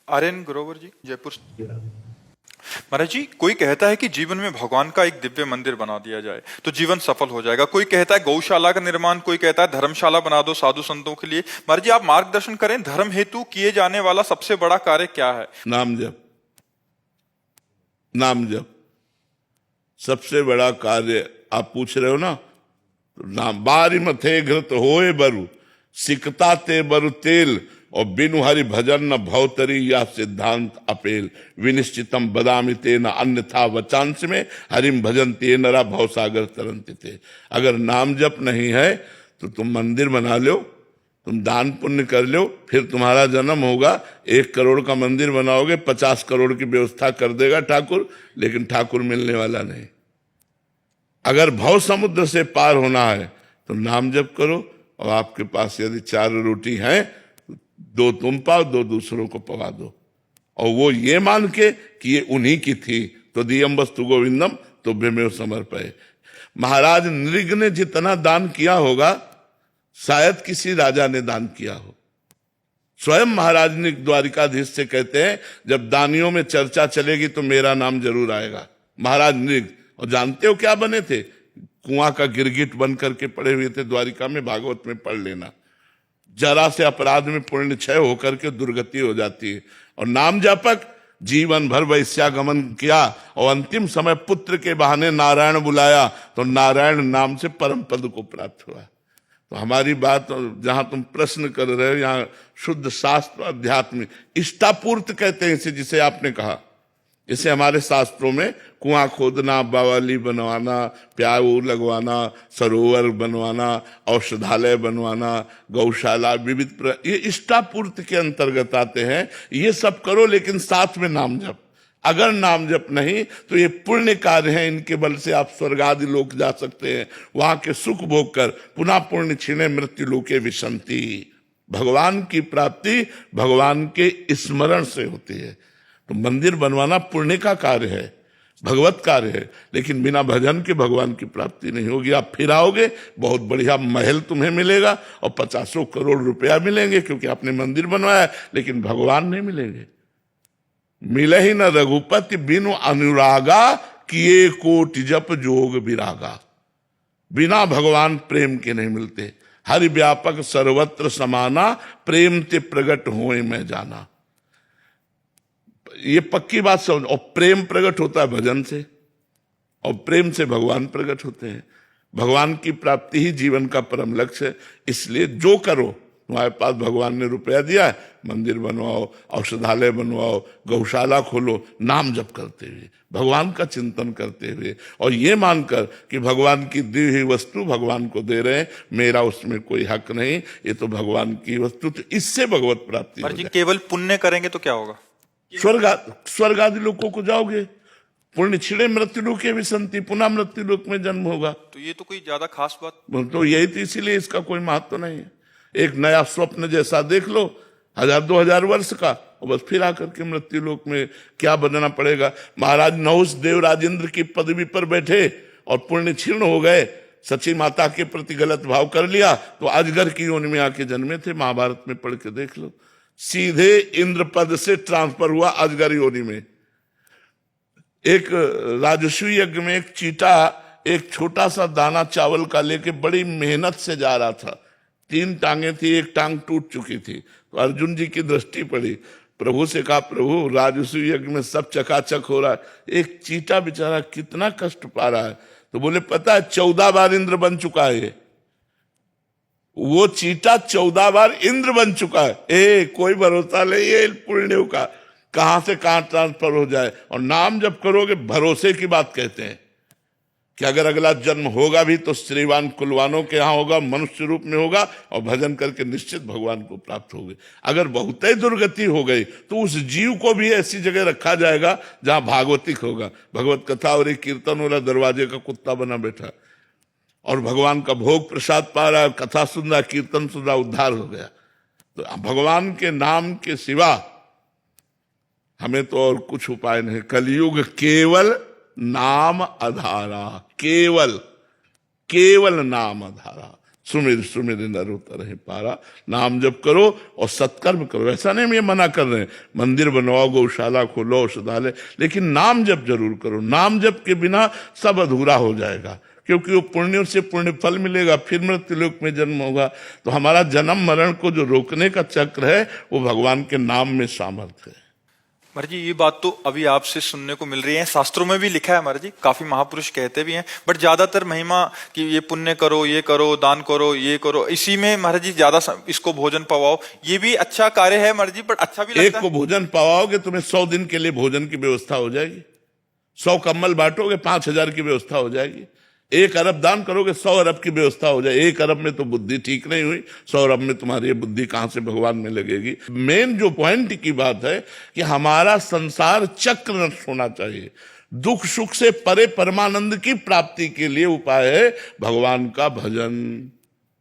आर्यन ग्रोवर जी, जयपुर। महाराज जी, कोई कहता है कि जीवन में भगवान का एक दिव्य मंदिर बना दिया जाए तो जीवन सफल हो जाएगा। कोई कहता है गौशाला का निर्माण, कोई कहता है धर्मशाला बना दो साधु संतों के लिए। महाराज जी, आप मार्गदर्शन करें, धर्म हेतु किए जाने वाला सबसे बड़ा कार्य क्या है? नाम जप। नाम जप सबसे बड़ा कार्य आप पूछ रहे हो ना, तो नाम। बारी मथे घृत होए बरु, सिकता ते बरु तेल, और बिनु हरि भजन न भवतरी, या सिद्धांत अपेल। विनिश्चितम बदामि ते न अन्यथा वचांस में, हरिम भजन ते नरा भवसागर तरंति थे। अगर नाम जप नहीं है तो तुम मंदिर बना लो, तुम दान पुण्य कर लो, फिर तुम्हारा जन्म होगा। 1 करोड़ का मंदिर बनाओगे, 50 करोड़ की व्यवस्था कर देगा ठाकुर, लेकिन ठाकुर मिलने वाला नहीं। अगर भव समुद्र से पार होना है तो नाम जप करो, और आपके पास यदि 4 रोटी हैं, 2 तुम पाओ, 2 दूसरों को पवा दो, और वो ये मान के कि ये उन्हीं की थी। तो दियम वस्तु गोविंदम तो बेमेव समर्पय। महाराज नृग ने जितना दान किया होगा, शायद किसी राजा ने दान किया हो। स्वयं महाराज ने द्वारिकाधीश से कहते हैं, जब दानियों में चर्चा चलेगी तो मेरा नाम जरूर आएगा। महाराज नृग, और जानते हो क्या बने थे? कुआं का गिरगिट बन करके पड़े हुए थे द्वारिका में। भागवत में पढ़ लेना। जरा से अपराध में पुण्य क्षय होकर के दुर्गति हो जाती है। और नाम जापक जीवन भर वैश्यागमन किया, और अंतिम समय पुत्र के बहाने नारायण बुलाया, तो नारायण नाम से परम पद को प्राप्त हुआ। तो हमारी बात, जहां तुम प्रश्न कर रहे हो, यहाँ शुद्ध शास्त्र अध्यात्म इष्टापूर्त कहते हैं इसे, जिसे आपने कहा। इसे हमारे शास्त्रों में कुआं खोदना, बावली बनवाना, प्याऊ लगवाना, सरोवर बनवाना, औषधालय बनवाना, गौशाला, विविध ये इष्टापूर्ति के अंतर्गत आते हैं। ये सब करो, लेकिन साथ में नाम जप। अगर नाम जप नहीं तो ये पुण्य कार्य है, इनके बल से आप स्वर्ग आदि लोक जा सकते हैं, वहां के सुख भोग कर पुनः पुण्य छीने मृत्यु लोके विशंति। भगवान की प्राप्ति भगवान के स्मरण से होती है। तो मंदिर बनवाना पुण्य का कार्य है, भगवत कार्य है, लेकिन बिना भजन के भगवान की प्राप्ति नहीं होगी। आप फिर आओगे, बहुत बढ़िया महल तुम्हें मिलेगा और 50 करोड़ रुपया मिलेंगे, क्योंकि आपने मंदिर बनवाया, लेकिन भगवान नहीं मिलेंगे। मिले ही न रघुपति बिनु अनुरागा, किए कोटि जप जोग विरागा। बिना भगवान प्रेम के नहीं मिलते। हरि व्यापक सर्वत्र समाना, प्रेम ते प्रगट होए मैं जाना। ये पक्की बात समझ। और प्रेम प्रकट होता है भजन से, और प्रेम से भगवान प्रकट होते हैं। भगवान की प्राप्ति ही जीवन का परम लक्ष्य है। इसलिए जो करो, तुम्हारे पास भगवान ने रुपया दिया है, मंदिर बनवाओ, औषधालय बनवाओ, गौशाला खोलो, नाम जप करते हुए, भगवान का चिंतन करते हुए, और ये मानकर कि भगवान की दी हुई वस्तु भगवान को दे रहे हैं, मेरा उसमें कोई हक नहीं, ये तो भगवान की वस्तु। तो इससे भगवत प्राप्ति हो जाए। केवल पुण्य करेंगे तो क्या होगा? स्वर्ग आदि लोकों को जाओगे। पुण्य छिड़े मृत्यु लोके विसंति, पुनः मृत्यु लोक में जन्म होगा। तो ये तो कोई ज्यादा खास बात तो यही तो, इसीलिए इसका कोई महत्व नहीं है। एक नया स्वप्न जैसा देख लो, 1000-2000 वर्ष का, और बस फिर आकर के मृत्यु लोक में क्या बनना पड़ेगा। महाराज नहुष देव राजेंद्र की पदवी पर बैठे और पुण्य क्षीण हो गए, सची माता के प्रति गलत भाव कर लिया, तो अजगर की योनि में आके जन्मे थे। महाभारत में पढ़ के देख लो। सीधे इंद्र पद से ट्रांसफर हुआ अजगर योनि में। एक राजस्वी यज्ञ में एक चीटा एक छोटा सा दाना चावल का लेके बड़ी मेहनत से जा रहा था। 3 टांगे थी, एक टांग टूट चुकी थी। तो अर्जुन जी की दृष्टि पड़ी, प्रभु से कहा, प्रभु राजस्वी यज्ञ में सब चकाचक हो रहा है, एक चीटा बेचारा कितना कष्ट पा रहा है। तो बोले, पता है 14 बार इंद्र बन चुका है। वो चीटा 14 बार इंद्र बन चुका है। कोई भरोसा नहीं है पुण्यों का, कहां से कहां ट्रांसफर हो जाए। और नाम जब करोगे, भरोसे की बात कहते हैं कि अगर अगला जन्म होगा भी तो श्रीवान कुलवानों के यहां होगा, मनुष्य रूप में होगा, और भजन करके निश्चित भगवान को प्राप्त होगे। अगर बहुत ही दुर्गति हो गई तो उस जीव को भी ऐसी जगह रखा जाएगा जहां भागवतिक होगा, भगवत कथा और एक कीर्तन वाला दरवाजे का कुत्ता बना बैठा, और भगवान का भोग प्रसाद पा रहा है, कथा सुन रहा, कीर्तन सुन रहा, उद्धार हो गया। तो भगवान के नाम के सिवा हमें तो और कुछ उपाय नहीं। कलयुग केवल नाम आधारा, केवल नाम आधारा। सुमिर सुमिर नर उतर है पारा। नाम जप करो और सत्कर्म करो। ऐसा नहीं हम ये मना कर रहे हैं, मंदिर बनवाओ, गौशाला खोलो, औषधालय, लेकिन नाम जप जरूर करो। नाम जप के बिना सब अधूरा हो जाएगा, क्योंकि वो पुण्यों से पुण्य फल मिलेगा, फिर मृत्युलोक में जन्म होगा। तो हमारा जन्म मरण को जो रोकने का चक्र है वो भगवान के नाम में सामर्थ्य है। महाराज जी, ये बात तो अभी आपसे सुनने को मिल रही है, शास्त्रों में भी लिखा है महाराज जी, काफी महापुरुष कहते भी हैं, बट ज्यादातर महिमा कि ये पुण्य करो, ये करो, दान करो, ये करो, इसी में महाराज जी ज्यादा इसको भोजन पवाओ, ये भी अच्छा कार्य है महाराज जी, पर अच्छा भी लगता एक को भोजन पवाओगे तुम्हें 100 दिन के लिए भोजन की व्यवस्था हो जाएगी। 100 कंबल बांटोगे 5,000 की व्यवस्था हो जाएगी। 1 अरब दान करोगे 100 अरब की व्यवस्था हो जाए। 1 अरब में तो बुद्धि ठीक नहीं हुई, 100 अरब में तुम्हारी बुद्धि कहां से भगवान में लगेगी। मेन जो पॉइंट की बात है कि हमारा संसार चक्र नष्ट होना चाहिए। दुख सुख से परे परमानंद की प्राप्ति के लिए उपाय है भगवान का भजन।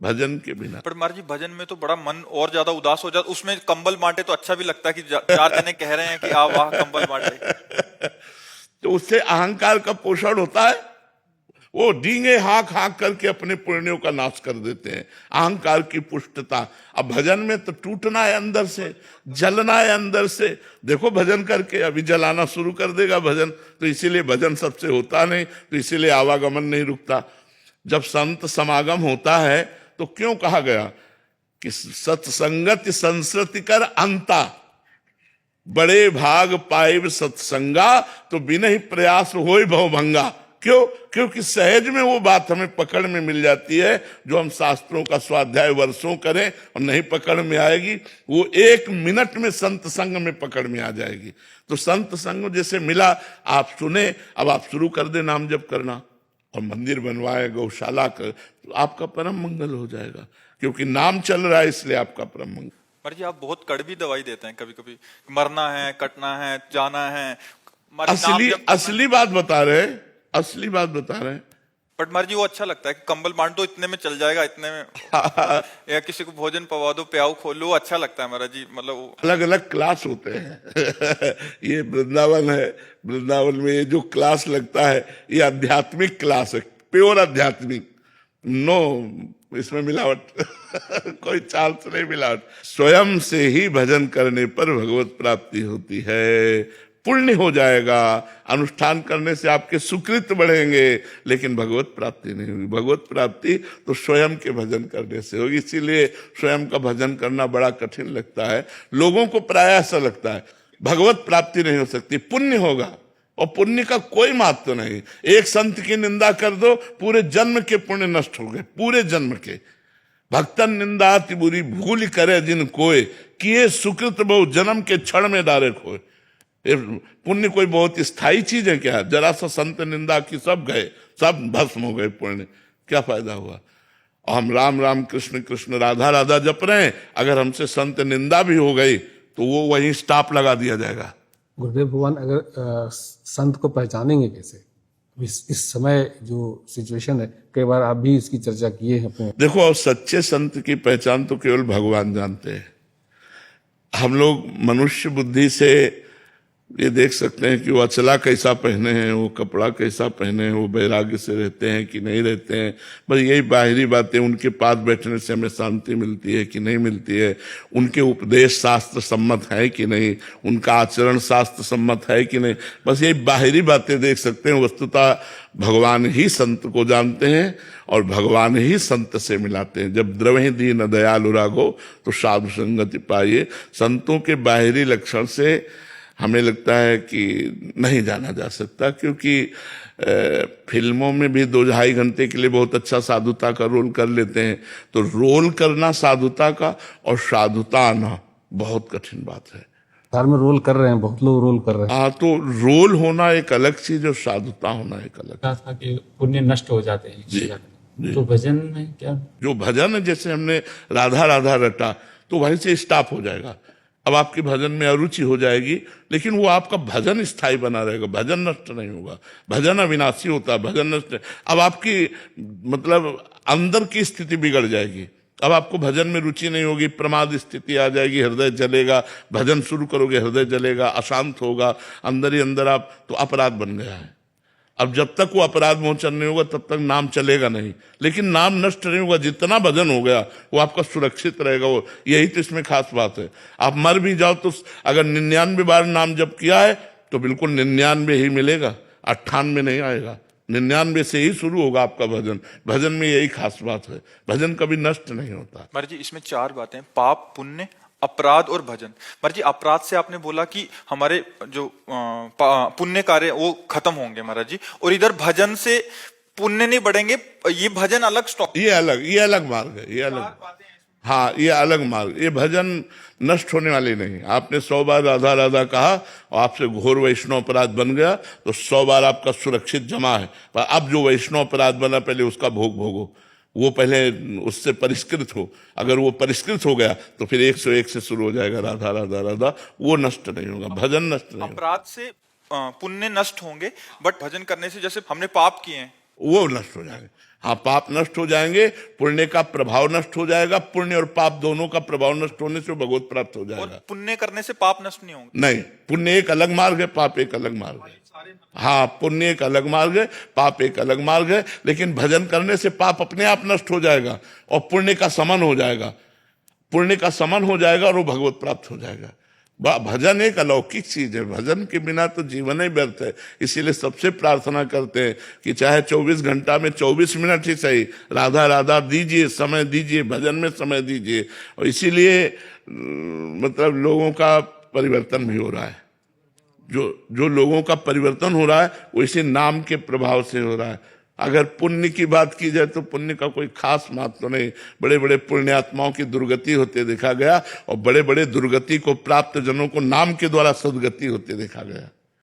भजन के बिना, पर महाराज जी भजन में तो बड़ा मन और ज्यादा उदास हो जाता, उसमें कंबल बांटे तो अच्छा भी लगता है कि 4 जने कह रहे हैं कि आ वाह कंबल बांटे। तो उससे अहंकार का पोषण होता है। वो डींगे हाँक हाँक करके अपने पुण्यों का नाश कर देते हैं, अहंकार की पुष्टता। अब भजन में तो टूटना है अंदर से, जलना है अंदर से। देखो भजन करके अभी जलाना शुरू कर देगा भजन, तो इसीलिए भजन सबसे होता नहीं, तो इसीलिए आवागमन नहीं रुकता। जब संत समागम होता है तो क्यों कहा गया कि सत्संगत संस्कृति कर अंता, बड़े भाग पाइब सत्संगा, तो बिना ही प्रयास होय भवभंगा। क्यों? क्योंकि सहज में वो बात हमें पकड़ में मिल जाती है जो हम शास्त्रों का स्वाध्याय वर्षों करें और नहीं पकड़ में आएगी, वो 1 मिनट में संत संग में पकड़ में आ जाएगी। तो संत संग जैसे मिला, आप सुने, अब आप शुरू कर दे नाम जप करना और मंदिर बनवाए, गौशाला कर, तो आपका परम मंगल हो जाएगा, क्योंकि नाम चल रहा है इसलिए आपका परम मंगल। महाराज जी आप बहुत कड़वी दवाई देते हैं, कभी कभी मरना है, कटना है, जाना है, असली बात बता रहे, असली बात बता रहे हैं। बट महाराज जी वो अच्छा लगता है कि कंबल बांट दो इतने में चल जाएगा, इतने में या किसी को भोजन पवा दो, प्याऊ खोल लो, अच्छा लगता है महाराज जी। मतलब अलग अलग क्लास होते हैं। ये वृंदावन है, वृंदावन में ये जो क्लास लगता है ये आध्यात्मिक क्लास है, प्योर आध्यात्मिक, नो इसमें मिलावट कोई चांस नहीं मिलावट। स्वयं से ही भजन करने पर भगवत प्राप्ति होती है, पुण्य हो जाएगा, अनुष्ठान करने से आपके सुकृत बढ़ेंगे, लेकिन भगवत प्राप्ति नहीं होगी। भगवत प्राप्ति तो स्वयं के भजन करने से होगी। इसीलिए स्वयं का भजन करना बड़ा कठिन लगता है लोगों को, प्रायः ऐसा लगता है भगवत प्राप्ति नहीं हो सकती, पुण्य होगा, और पुण्य का कोई महत्व नहीं। एक संत की निंदा कर दो, पूरे जन्म के पुण्य नष्ट हो गए, पूरे जन्म के। भक्तन निंदा अति बुरी भूल करे जिन कोय, किए सुकृत बहु जन्म के क्षण में डारे खोए। पुण्य कोई बहुत स्थायी चीज है क्या? जरा सा संत निंदा की सब गए, सब भस्म हो गए पुण्य, क्या फायदा हुआ? और हम राम राम कृष्ण कृष्ण राधा राधा जप रहे हैं, अगर हमसे संत निंदा भी हो गई तो वो वहीं स्टॉप लगा दिया जाएगा। गुरुदेव भगवान अगर संत को पहचानेंगे कैसे? इस समय जो सिचुएशन है, कई बार आप भी इसकी चर्चा किए हैं अपने। देखो, और सच्चे संत की पहचान तो केवल भगवान जानते हैं। हम लोग मनुष्य बुद्धि से ये देख सकते हैं कि वो अचला कैसा पहने हैं, वो कपड़ा कैसा पहने हैं, वो वैराग्य से रहते हैं कि नहीं रहते हैं, बस यही बाहरी बातें। उनके पास बैठने से हमें शांति मिलती है कि नहीं मिलती है, उनके उपदेश शास्त्र सम्मत है कि नहीं, उनका आचरण शास्त्र सम्मत है कि नहीं, बस यही बाहरी बातें देख सकते हैं। वस्तुतः भगवान ही संत को जानते हैं और भगवान ही संत से मिलाते हैं। जब द्रवहि दीन दयालु राघो तो साधु संगति पाइए। संतों के बाहरी लक्षण से हमें लगता है कि नहीं जाना जा सकता, क्योंकि फिल्मों में भी 2-2.5 घंटे के लिए बहुत अच्छा साधुता का रोल कर लेते हैं, तो रोल करना साधुता का और साधुता आना बहुत कठिन बात है। धर्म में रोल कर रहे हैं, बहुत लोग रोल कर रहे हैं। हाँ, तो रोल होना एक अलग चीज और साधुता होना एक अलग। कहा था कि पुण्य नष्ट हो जाते हैं, तो भजन में क्या? जो भजन है, जैसे हमने राधा राधा रटा तो वहीं से स्टॉप हो जाएगा। अब आपके भजन में अरुचि हो जाएगी, लेकिन वो आपका भजन स्थायी बना रहेगा, भजन नष्ट नहीं होगा। भजन अविनाशी होता है, भजन नष्ट। अब आपकी मतलब अंदर की स्थिति बिगड़ जाएगी, अब आपको भजन में रुचि नहीं होगी, प्रमाद स्थिति आ जाएगी, हृदय जलेगा। भजन शुरू करोगे, हृदय जलेगा, अशांत होगा, अंदर ही अंदर आप, तो अपराध बन गया है। अब जब तक वो अपराध मोचन नहीं होगा तब तक नाम चलेगा नहीं, लेकिन नाम नष्ट नहीं होगा। जितना भजन हो गया वो आपका सुरक्षित रहेगा। वो यही तो इसमें खास बात है। आप मर भी जाओ तो अगर 99 बार नाम जप किया है तो बिल्कुल 99 ही मिलेगा, 98 नहीं आएगा। 99 से ही शुरू होगा आपका भजन। भजन में यही खास बात है, भजन कभी नष्ट नहीं होता। महाराज जी इसमें 4 बातें, पाप, पुण्य, अपराध और भजन। महाराज जी अपराध से आपने बोला कि हमारे जो पुण्य कार्य वो खत्म होंगे महाराज जी, और इधर भजन से पुण्य नहीं बढ़ेंगे, ये भजन अलग स्टॉप, ये अलग मार्ग है, ये अलग, हाँ ये अलग मार्ग। ये भजन नष्ट होने वाली नहीं। आपने 100 बार राधा राधा कहा और आपसे घोर वैष्णव अपराध बन गया तो 100 बार आपका सुरक्षित जमा है। पर अब जो वैष्णव अपराध बना पहले उसका भोग भोगो, वो पहले उससे परिष्कृत हो। अगर वो परिष्कृत हो गया तो फिर 101 से शुरू हो जाएगा राधा राधा राधा, वो नष्ट नहीं होगा, भजन नष्ट नहीं होगा। अपराध से पुण्य नष्ट होंगे, बट भजन करने से जैसे हमने पाप किए हैं वो नष्ट हो जाएंगे। हाँ पाप नष्ट हो जाएंगे, पुण्य का प्रभाव नष्ट हो जाएगा। पुण्य और पाप दोनों का प्रभाव नष्ट होने से भगवत प्राप्त हो जाएगा। और पुण्य करने से पाप नष्ट नहीं होंगे। नहीं, पुण्य एक अलग मार्ग है, पाप एक अलग मार्ग है। हाँ पुण्य एक अलग मार्ग है, पाप एक अलग मार्ग है। लेकिन भजन करने से पाप अपने आप नष्ट हो जाएगा और पुण्य का समन हो जाएगा। पुण्य का समन हो जाएगा और वो भगवत प्राप्त हो जाएगा। भजन एक अलौकिक चीज है, भजन के बिना तो जीवन ही व्यर्थ है। इसीलिए सबसे प्रार्थना करते हैं कि चाहे 24 घंटा में 24 मिनट ही सही राधा राधा दीजिए, समय दीजिए, भजन में समय दीजिए। और इसीलिए मतलब लोगों का परिवर्तन भी हो रहा है। जो लोगों का परिवर्तन हो रहा है वो इसी नाम के प्रभाव से हो रहा है। अगर पुण्य की बात की जाए तो पुण्य का कोई खास महत्व नहीं। बड़े बड़े पुण्यात्माओं की दुर्गति होते देखा गया और बड़े बड़े दुर्गति को प्राप्त जनों को नाम के द्वारा सदगति होते देखा गया।